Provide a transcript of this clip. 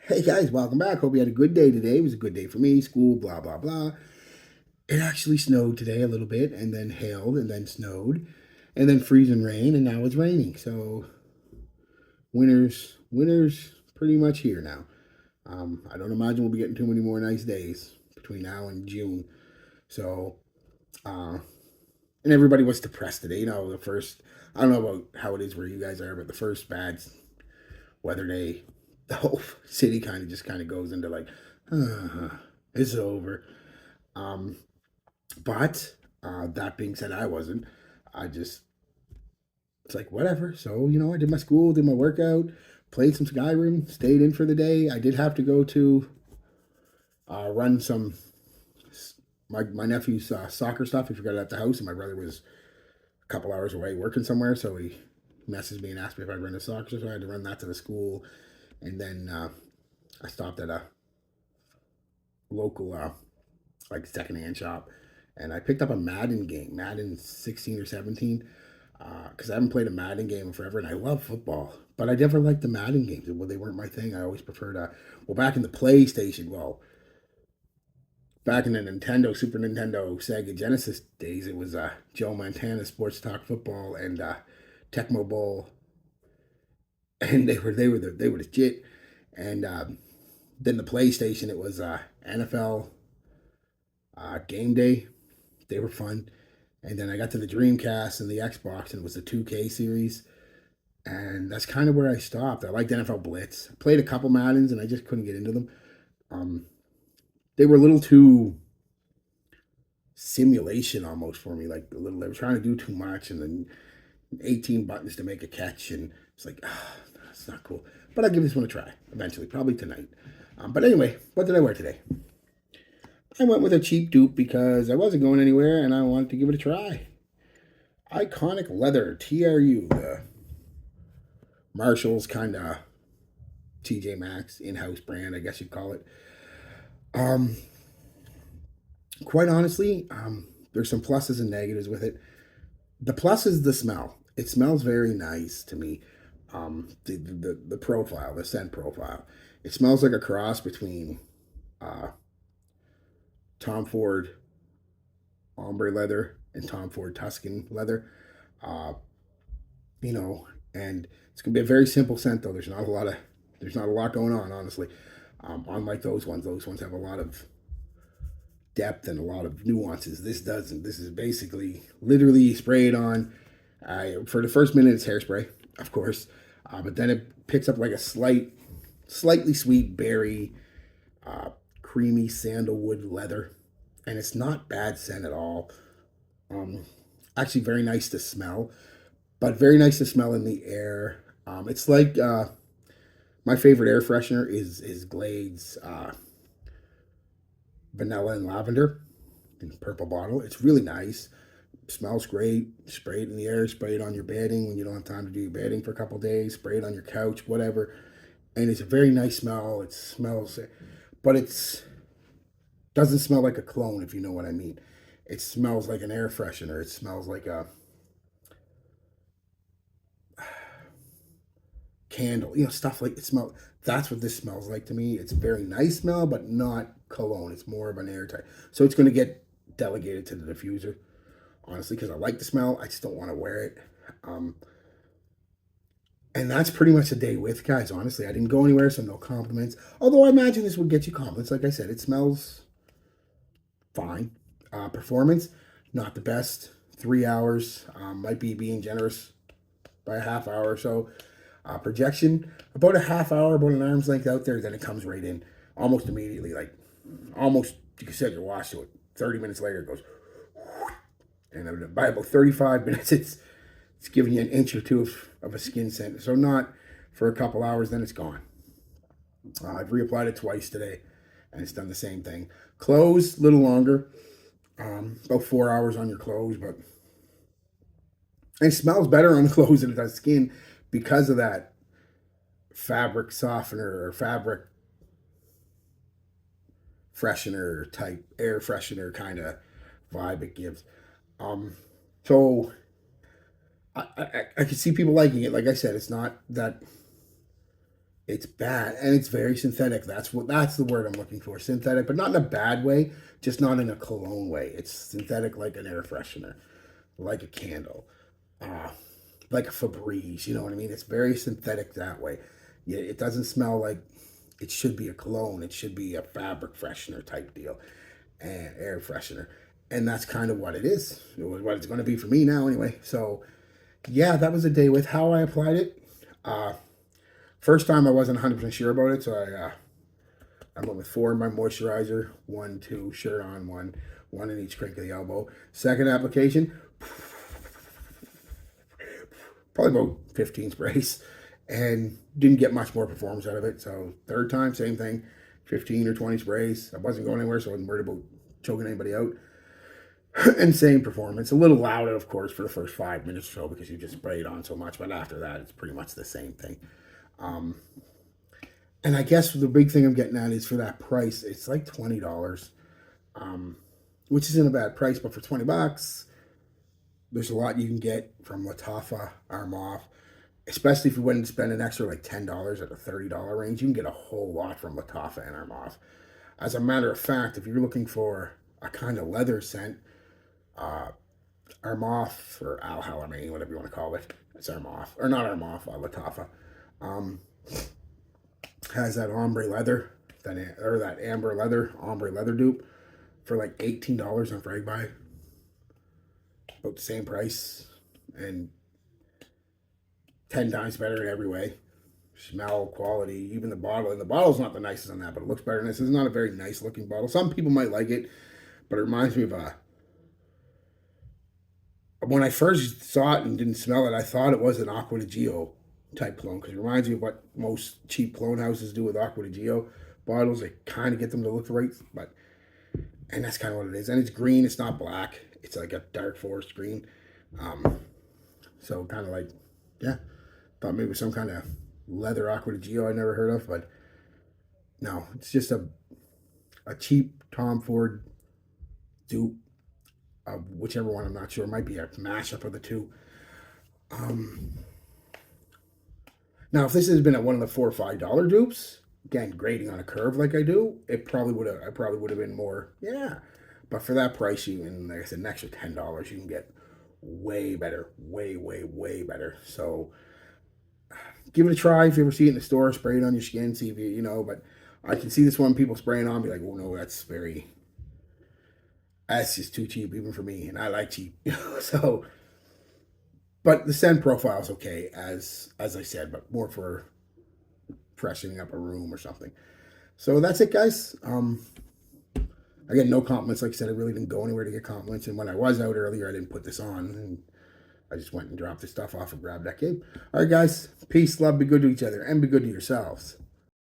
Hey guys, welcome back. Hope you had a good day today. It was a good day for me. School, blah, blah, blah. It actually snowed today a little bit, and then hailed, and then snowed, and then freezing rain, and now it's raining. So winter's pretty much here now. I don't imagine we'll be getting too many more nice days between now and June. So, uh, and everybody was depressed today. I don't know about how it is where you guys are, but the first bad weather day, the whole city kind of goes into like, it's over. Um, but that being said, I wasn't. I just it's like whatever. So I did my school, did my workout, played some Skyrim, stayed in for the day. I did have to go to run some my nephew's soccer stuff. He forgot it at the house, and my brother was a couple hours away working somewhere, so he messaged me and asked me if I'd run a soccer. So I had to run that to the school, and then I stopped at a local like secondhand shop, and I picked up a Madden game, Madden 16 or 17, because I haven't played a Madden game in forever, and I love football, but I never liked the Madden games. Well, they weren't my thing. I always preferred back in the PlayStation, back in the Nintendo, Super Nintendo, Sega Genesis days, it was Joe Montana Sports Talk Football and Tecmo Bowl, and they were legit. And then the PlayStation, it was NFL Game Day. They were fun. And then I got to the Dreamcast and the Xbox, and it was the 2K series. And that's kind of where I stopped. I liked NFL Blitz. I played a couple Maddens, and I just couldn't get into them. Um, they were a little too simulation almost for me. Like a little, they were trying to do too much, and then 18 buttons to make a catch, and it's like, that's not cool. But I'll give this one a try eventually, probably tonight. But anyway, what did I wear today? I went with a cheap dupe because I wasn't going anywhere and I wanted to give it a try. Iconic Leather, TRU, the Marshall's kind of TJ Maxx in-house brand, I guess you'd call it. Um, Quite honestly, there's some pluses and negatives with it. The plus is the smell. It smells very nice to me. The profile, the scent profile. It smells like a cross between uh, Tom Ford Ombre leather and Tom Ford Tuscan leather. Uh, and it's gonna be a very simple scent though. There's not a lot going on, honestly. Unlike those ones have a lot of depth and a lot of nuances. This doesn't. This is basically literally sprayed on. For the first minute, it's hairspray, of course, but then it picks up like a slightly sweet berry, uh, creamy sandalwood leather, and it's not bad scent at all. Um, Actually, very nice to smell, but very nice to smell in the air. It's like my favorite air freshener is Glade's vanilla and lavender in a purple bottle. It's really nice. Smells great. Spray it in the air. Spray it on your bedding when you don't have time to do your bedding for a couple of days. Spray it on your couch, whatever. And it's a very nice smell. It smells, but it's doesn't smell like a cologne, if you know what I mean. It smells like an air freshener. It smells like a candle, stuff like it smells. That's what this smells like to me. It's a very nice smell, but not cologne. It's more of an air type. So it's going to get delegated to the diffuser, honestly, because I like the smell. I just don't want to wear it. Um, and that's pretty much a day with, guys. Honestly, I didn't go anywhere, so no compliments. Although I imagine this would get you compliments. Like I said, it smells fine. Performance, not the best. 3 hours, might be being generous by a half hour or so. Projection, about a half hour, about an arm's length out there, then it comes right in almost immediately. Like almost, you can set your watch to it. 30 minutes later, it goes, and by about 35 minutes, it's giving you an inch or two of a skin scent. So not for a couple hours, then it's gone. I've reapplied it twice today, and it's done the same thing. Clothes, a little longer, about 4 hours on your clothes, but it smells better on the clothes than it does skin because of that fabric softener or fabric freshener type air freshener kind of vibe it gives. Um, so I can see people liking it. Like I said, it's not that It's bad, and it's very synthetic. That's the word I'm looking for. Synthetic, but not in a bad way, just not in a cologne way. It's synthetic like an air freshener, like a candle, uh, like a Febreze. You know what I mean? It's very synthetic that way. Yeah, it doesn't smell like it should be a cologne. It should be a fabric freshener type deal, and air freshener, and that's kind of what it is. What it's going to be for me now, anyway. So yeah, that was a day with how I applied it. Uh, First time I wasn't 100% sure about it, so I went with 4 in my moisturizer, 1, 2, shirt on, 1 in each crank of the elbow. Second application, probably about 15 sprays, and didn't get much more performance out of it. So third time, same thing, 15 or 20 sprays. I wasn't going anywhere, so I wasn't worried about choking anybody out. And same performance. A little louder, of course, for the first 5 minutes or so because you just spray it on so much, but after that, it's pretty much the same thing. And I guess the big thing I'm getting at is for that price, it's like $20, which isn't a bad price, but for $20, there's a lot you can get from Latafa, Armoff, especially if you went and spend an extra like $10 at a $30 range. You can get a whole lot from Latafa and Armoff. As a matter of fact, if you're looking for a kind of leather scent, Armoff or Al Halamain, whatever you want to call it, it's Armoff, or not Armoff, Latafa. Has that ombre leather, that amber leather, ombre leather dupe for like $18 on Frag Buy. About the same price and 10 times better in every way. Smell, quality, even the bottle. And the bottle's not the nicest on that, but it looks better than this. It's not a very nice looking bottle. Some people might like it, but it reminds me of when I first saw it and didn't smell it, I thought it was an Aqua di Gio type cologne because it reminds me of what most cheap cologne houses do with Aqua di Gio bottles. They kind of get them to look right, and that's kind of what it is. And it's green. It's not black. It's like a dark forest green. So kind of like, yeah, thought maybe some kind of leather Aqua di Gio I never heard of, but no, it's just a cheap Tom Ford dupe. Whichever one, I'm not sure. It might be a mashup of the two. Now, if this has been at one of the $4 or $5 dupes, again, grading on a curve like I do, I probably would have been more, yeah. But for that price, and like I said, an extra $10, you can get way better, way better. So give it a try if you ever see it in the store. Spray it on your skin, see if you know. But I can see this one people spraying on, be like, oh no, that's just too cheap even for me, and I like cheap. So, but the scent profile is okay, as I said, but more for freshening up a room or something. So that's it, guys. Again, no compliments. Like I said, I really didn't go anywhere to get compliments, and when I was out earlier, I didn't put this on, and I just went and dropped this stuff off and grabbed that game. All right, guys. Peace, love, be good to each other, and be good to yourselves.